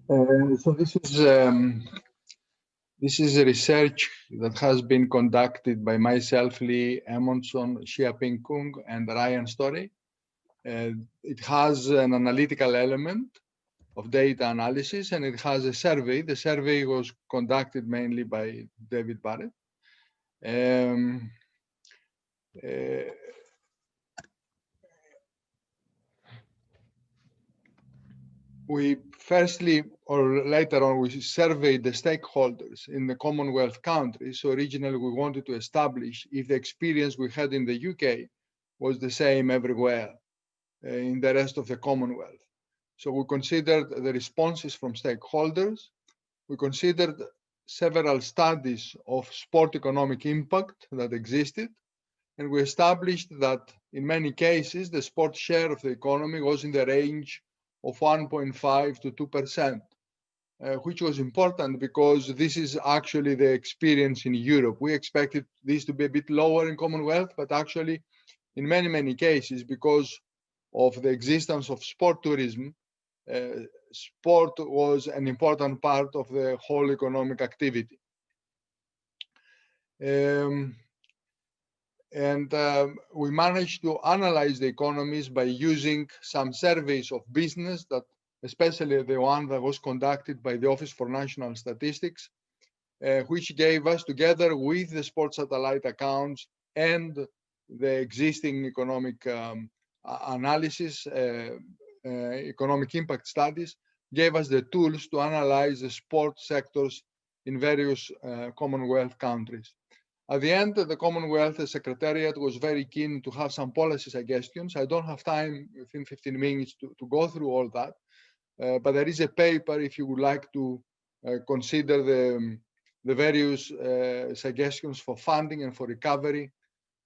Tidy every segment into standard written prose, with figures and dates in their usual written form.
So this is a research that has been conducted by myself, Lee Emonson, Xiaoping Kung, and Ryan Story. It has an analytical element of data analysis, and it has a survey. The survey was conducted mainly by David Barrett. We firstly, or later on, we surveyed the stakeholders in the Commonwealth countries. So originally we wanted to establish if the experience we had in the UK was the same everywhere in the rest of the Commonwealth. So we considered the responses from stakeholders. We considered several studies of sport economic impact that existed. And we established that in many cases, the sport share of the economy was in the range of 1.5 to 2%, which was important because this is actually the experience in Europe. We expected this to be a bit lower in Commonwealth, but actually in many cases, because of the existence of sport tourism, sport was an important part of the whole economic activity. We managed to analyze the economies by using some surveys of business, that especially the one that was conducted by the Office for National Statistics, which gave us, together with the sport satellite accounts and the existing economic analysis, economic impact studies, gave us the tools to analyze the sport sectors in various Commonwealth countries. At the end, the Commonwealth Secretariat was very keen to have some policy suggestions. I don't have time within 15 minutes to go through all that, but there is a paper if you would like to consider the various suggestions for funding and for recovery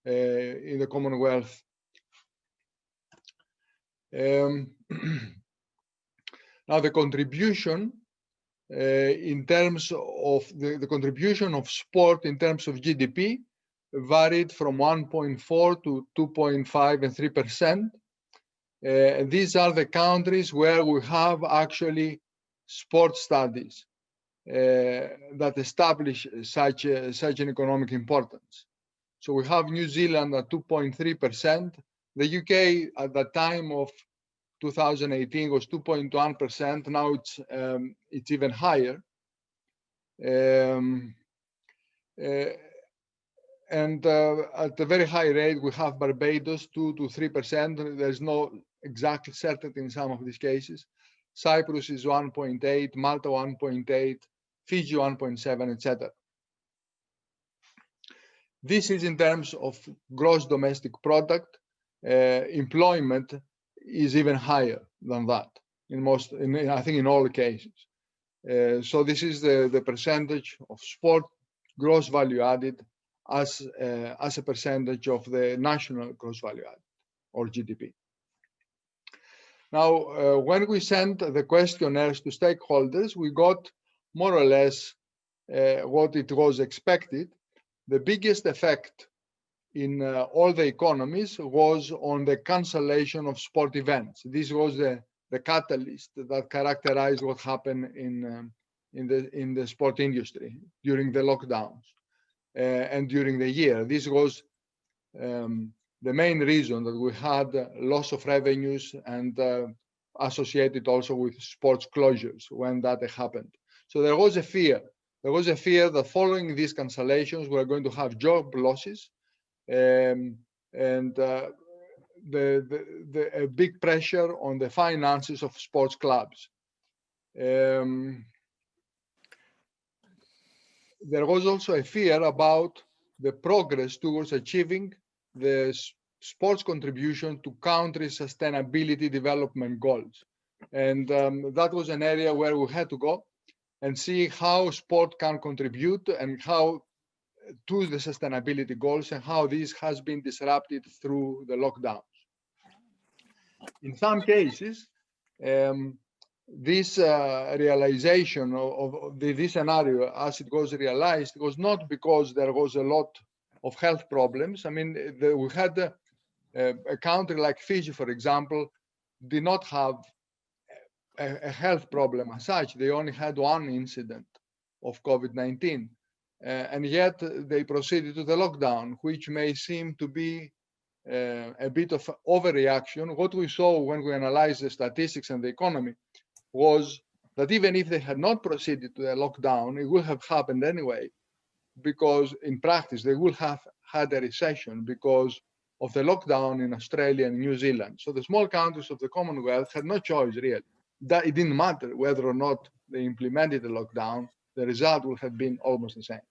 in the Commonwealth. Now, the contribution in terms of the contribution of sport in terms of GDP varied from 1.4 to 2.5 and 3%. These are the countries where we have actually sport studies that establish such an economic importance. So we have New Zealand at 2.3%. The UK at the time of 2018 was 2.1%. Now it's even higher. And at a very high rate, we have Barbados 2 to 3%. There's no exact certainty in some of these cases. Cyprus is 1.8, Malta 1.8, Fiji 1.7, etc. This is in terms of gross domestic product. Employment is even higher than that I think in all cases. So this is the percentage of sport gross value added as a percentage of the national gross value added, or GDP. Now, when we sent the questionnaires to stakeholders, we got more or less what it was expected. The biggest effect in all the economies was on the cancellation of sport events. This was the catalyst that characterized what happened in the sport industry during the lockdowns and during the year. This was the main reason that we had loss of revenues and associated also with sports closures when that happened. So there was a fear. There was a fear that following these cancellations, we're going to have job losses, and a big pressure on the finances of sports clubs. There was also a fear about the progress towards achieving the sports contribution to country sustainability development goals. And that was an area where we had to go and see how sport can contribute and how to the sustainability goals and how this has been disrupted through the lockdowns. In some cases, this realization of this scenario as it was realized was not because there was a lot of health problems. I mean, we had a country like Fiji, for example, did not have a health problem as such. They only had one incident of COVID-19. And yet they proceeded to the lockdown, which may seem to be a bit of overreaction. What we saw when we analyzed the statistics and the economy was that even if they had not proceeded to the lockdown, it would have happened anyway, because in practice they would have had a recession because of the lockdown in Australia and New Zealand. So the small countries of the Commonwealth had no choice really. That it didn't matter whether or not they implemented the lockdown, the result would have been almost the same.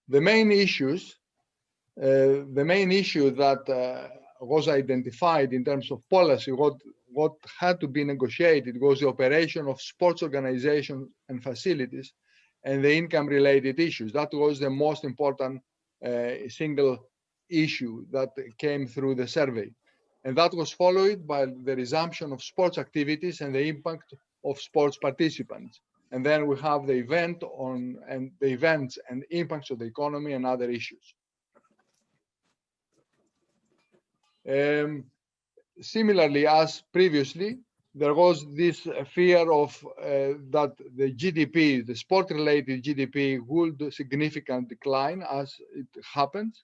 The main issue that was identified in terms of policy, what had to be negotiated, was the operation of sports organizations and facilities and the income-related issues. That was the most important single issue that came through the survey. And that was followed by the resumption of sports activities and the impact of sports participants. And then we have the events and impacts of the economy and other issues. Similarly, as previously, there was this fear of that the GDP, the sport-related GDP, would significantly decline as it happens.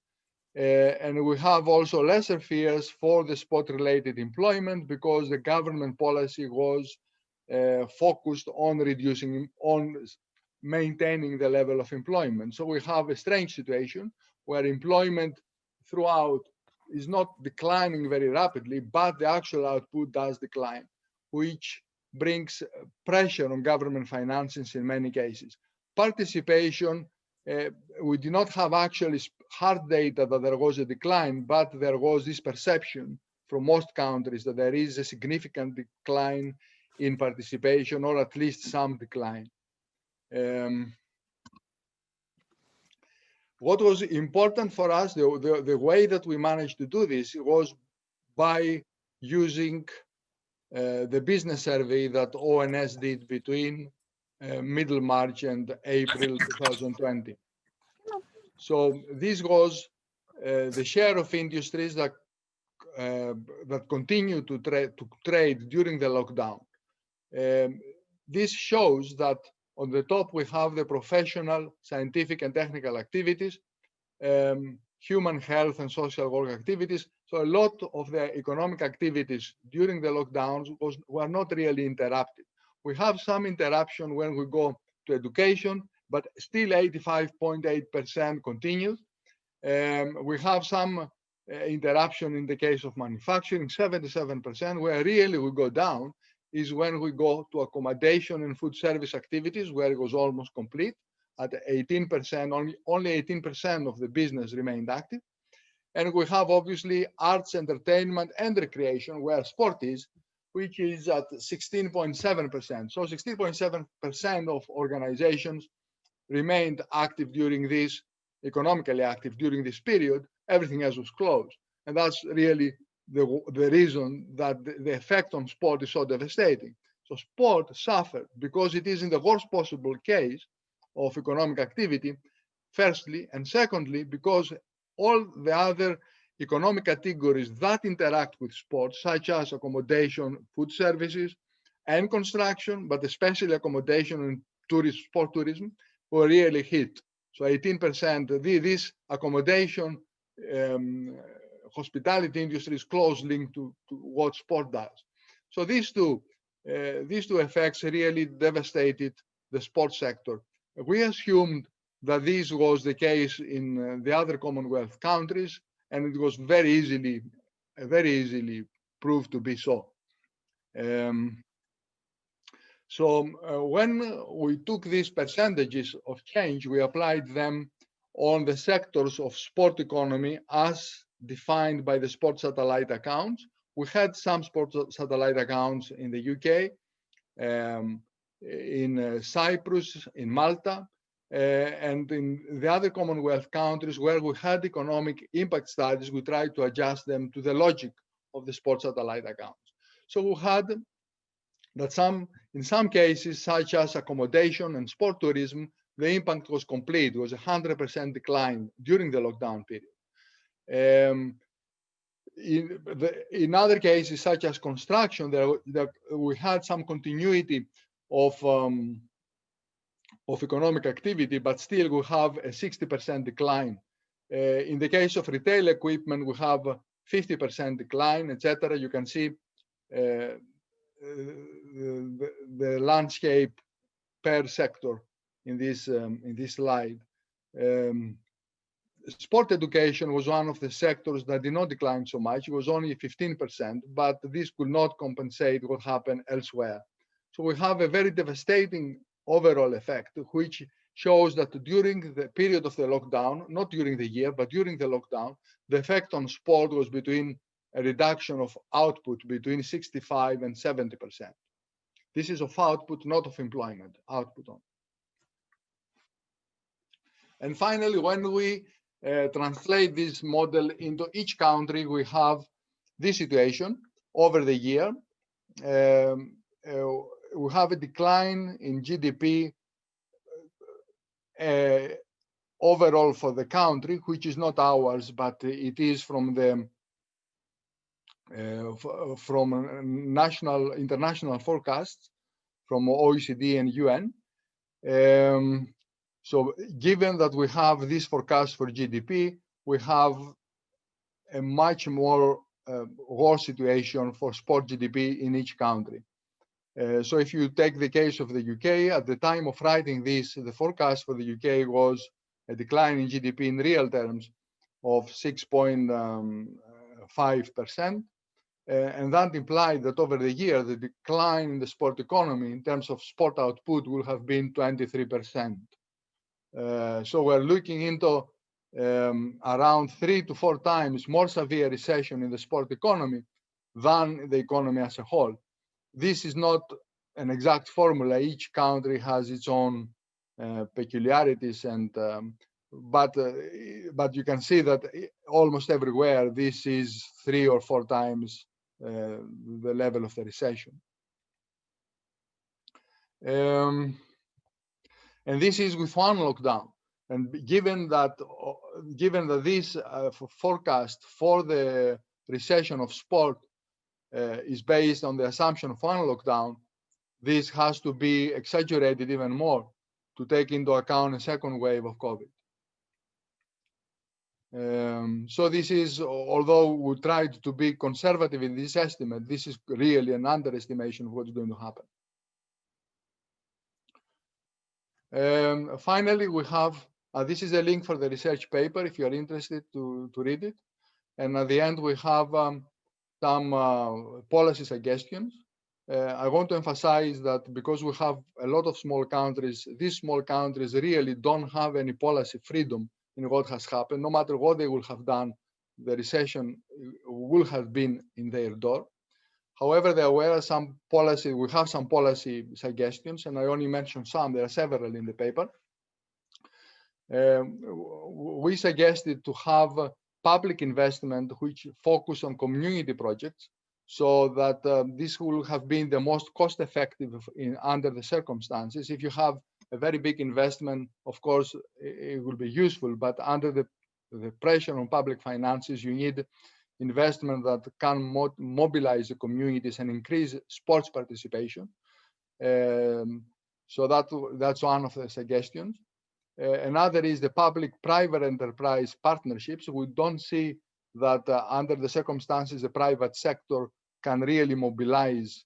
And we have also lesser fears for the sport-related employment because the government policy was focused on maintaining the level of employment. So we have a strange situation where employment throughout is not declining very rapidly, but the actual output does decline, which brings pressure on government finances in many cases. Participation, we do not have actually hard data that there was a decline, but there was this perception from most countries that there is a significant decline in participation, or at least some decline. What was important for us, the way that we managed to do this was by using the business survey that ONS did between middle March and April 2020. So this was the share of industries that continue to trade during the lockdown. This shows that on the top we have the professional, scientific and technical activities, human health and social work activities. So a lot of the economic activities during the lockdowns were not really interrupted. We have some interruption when we go to education, but still 85.8% continued. We have some interruption in the case of manufacturing, 77%. Where really we go down is when we go to accommodation and food service activities, where it was almost complete at 18%, only 18% of the business remained active. And we have obviously arts, entertainment and recreation, where sport is, which is at 16.7%. So 16.7% of organizations remained active during this, economically active during this period. Everything else was closed. And that's really the reason that the effect on sport is so devastating. So sport suffered because it is in the worst possible case of economic activity, firstly, and secondly, because all the other economic categories that interact with sports, such as accommodation, food services, and construction, but especially accommodation and sport tourism, were really hit. So 18%, this accommodation, hospitality industry is closely linked to what sport does. So these two effects really devastated the sports sector. We assumed that this was the case in the other Commonwealth countries, and it was very easily proved to be so. When we took these percentages of change, we applied them on the sectors of sport economy as defined by the sport satellite accounts. We had some sport satellite accounts in the UK, in Cyprus, in Malta, and in the other Commonwealth countries where we had economic impact studies. We tried to adjust them to the logic of the sport satellite accounts. So we had that in some cases, such as accommodation and sport tourism, the impact was complete. It was 100% decline during the lockdown period. in other cases, such as construction, we had some continuity of economic activity, but still we have a 60% decline. In the case of retail equipment, we have 50% decline, etc. You can see the landscape per sector in this slide. Sport education was one of the sectors that did not decline so much. It was only 15%, but this could not compensate what happened elsewhere. So we have a very devastating overall effect, which shows that during the period of the lockdown, not during the year, but during the lockdown, the effect on sport was between a reduction of output between 65 and 70%. This is of output, not of employment, output on. And finally, when we translate this model into each country, we have this situation over the year. We have a decline in GDP overall for the country, which is not ours, but it is from the international forecasts from OECD and UN. So given that we have this forecast for GDP, we have a much more worse situation for sport GDP in each country. So if you take the case of the UK, at the time of writing this, the forecast for the UK was a decline in GDP in real terms of 6.5%. And that implied that over the year, the decline in the sport economy in terms of sport output will have been 23%. So we're looking into around 3 to 4 times more severe recession in the sport economy than the economy as a whole. This is not an exact formula. Each country has its own peculiarities, and but you can see that almost everywhere this is 3 or 4 times the level of the recession. And this is with one lockdown. And given that this forecast for the recession of sport is based on the assumption of one lockdown, this has to be exaggerated even more to take into account a second wave of COVID. So this is, although we tried to be conservative in this estimate, this is really an underestimation of what's going to happen. Finally, we have, this is a link for the research paper if you're interested to read it. And at the end, we have some policy suggestions. I want to emphasize that because we have a lot of small countries, these small countries really don't have any policy freedom in what has happened. No matter what they will have done, the recession will have been in their door. However, there were some policy, we have some policy suggestions, and I only mentioned some, there are several in the paper. We suggested to have public investment which focus on community projects, so that this will have been the most cost-effective under the circumstances. If you have a very big investment, of course, it will be useful, but under the pressure on public finances, you need investment that can mobilize the communities and increase sports participation. So that's one of the suggestions. Another is the public-private enterprise partnerships. We don't see that under the circumstances, the private sector can really mobilize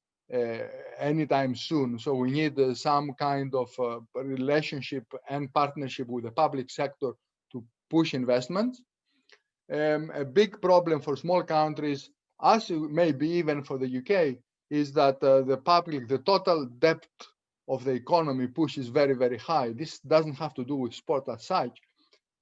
anytime soon. So we need some kind of relationship and partnership with the public sector to push investments. A big problem for small countries, as maybe even for the UK, is that the total debt of the economy pushes very, very high. This doesn't have to do with sport as such,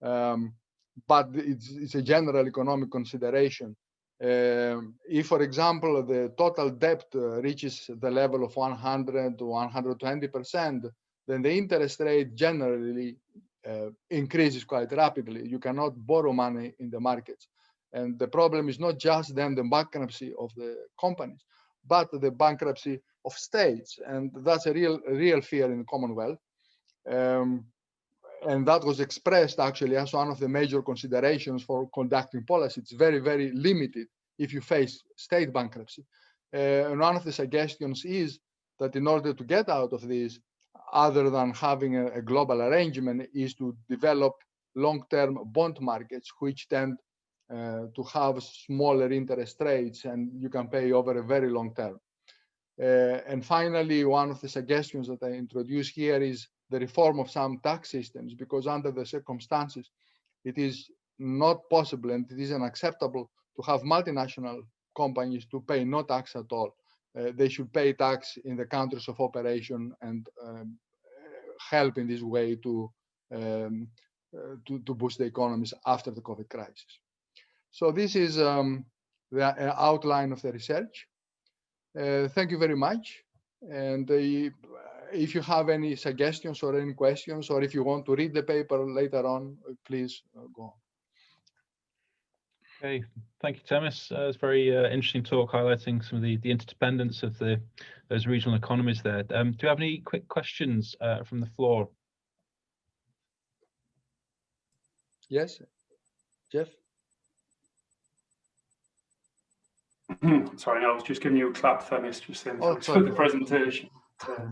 but it's a general economic consideration. If, for example, the total debt reaches the level of 100 to 120%, then the interest rate generally increases quite rapidly. You cannot borrow money in the markets. And the problem is not just then the bankruptcy of the companies, but the bankruptcy of states. And that's a real fear in the Commonwealth. And that was expressed actually as one of the major considerations for conducting policy. It's very, very limited if you face state bankruptcy. And one of the suggestions is that in order to get out of this, other than having a global arrangement, is to develop long-term bond markets, which tend to have smaller interest rates, and you can pay over a very long term. And finally, one of the suggestions that I introduce here is the reform of some tax systems, because under the circumstances, it is not possible and it is unacceptable to have multinational companies to pay no tax at all. They should pay tax in the countries of operation and help in this way to boost the economies after the COVID crisis. So this is the outline of the research. Thank you very much. And if you have any suggestions or any questions, or if you want to read the paper later on, please go on. Okay, thank you, Themis. It's a very interesting talk highlighting some of the interdependence of those regional economies there. Do you have any quick questions from the floor? Yes, Jeff? Sorry, no, I was just giving you a clap, Themis, just saying thanks for sorry. the presentation. Yeah,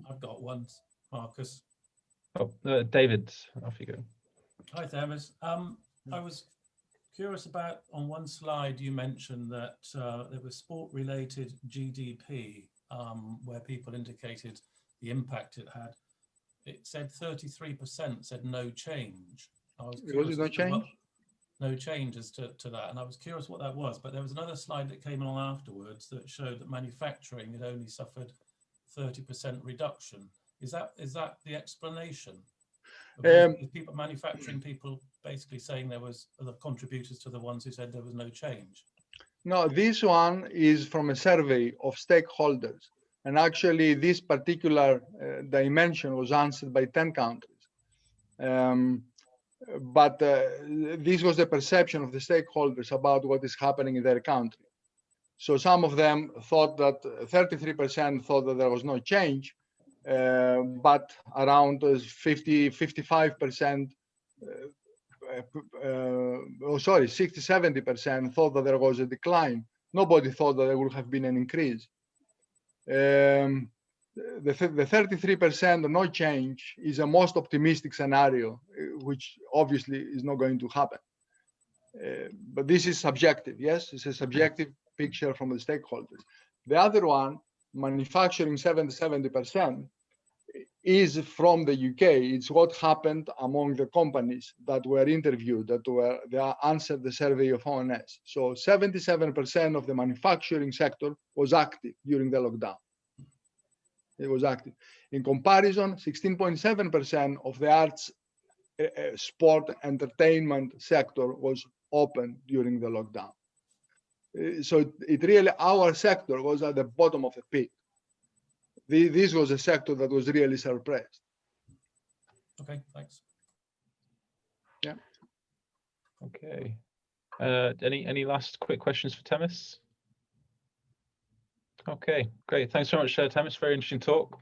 I've got one, Marcus. Oh, David, off you go. Hi, Themis. I was curious about, on one slide, you mentioned that there was sport-related GDP, where people indicated the impact it had. It said 33% said no change. I was curious. Was it no change? No change as to that, and I was curious what that was. But there was another slide that came along afterwards that showed that manufacturing had only suffered 30% reduction. Is that the explanation? People manufacturing, people basically saying there was other contributors to the ones who said there was no change. No, this one is from a survey of stakeholders. And actually, this particular dimension was answered by 10 countries. But this was the perception of the stakeholders about what is happening in their country. So some of them thought that 33% thought that there was no change, but around 55%, 60-70% thought that there was a decline. Nobody thought that there would have been an increase. The 33% no change is a most optimistic scenario, which obviously is not going to happen. But this is subjective, yes? It's a subjective picture from the stakeholders. The other one, manufacturing 70% is from the UK. It's what happened among the companies that were interviewed, they answered the survey of ONS. So 77% of the manufacturing sector was active during the lockdown. It was active. In comparison, 16.7% of the arts, sport, entertainment sector was open during the lockdown. So it really, our sector was at the bottom of the pit. This was a sector that was really suppressed. Okay, thanks. Yeah. Okay. Any last quick questions for Themis? Okay, great. Thanks so much, Themis. Very interesting talk.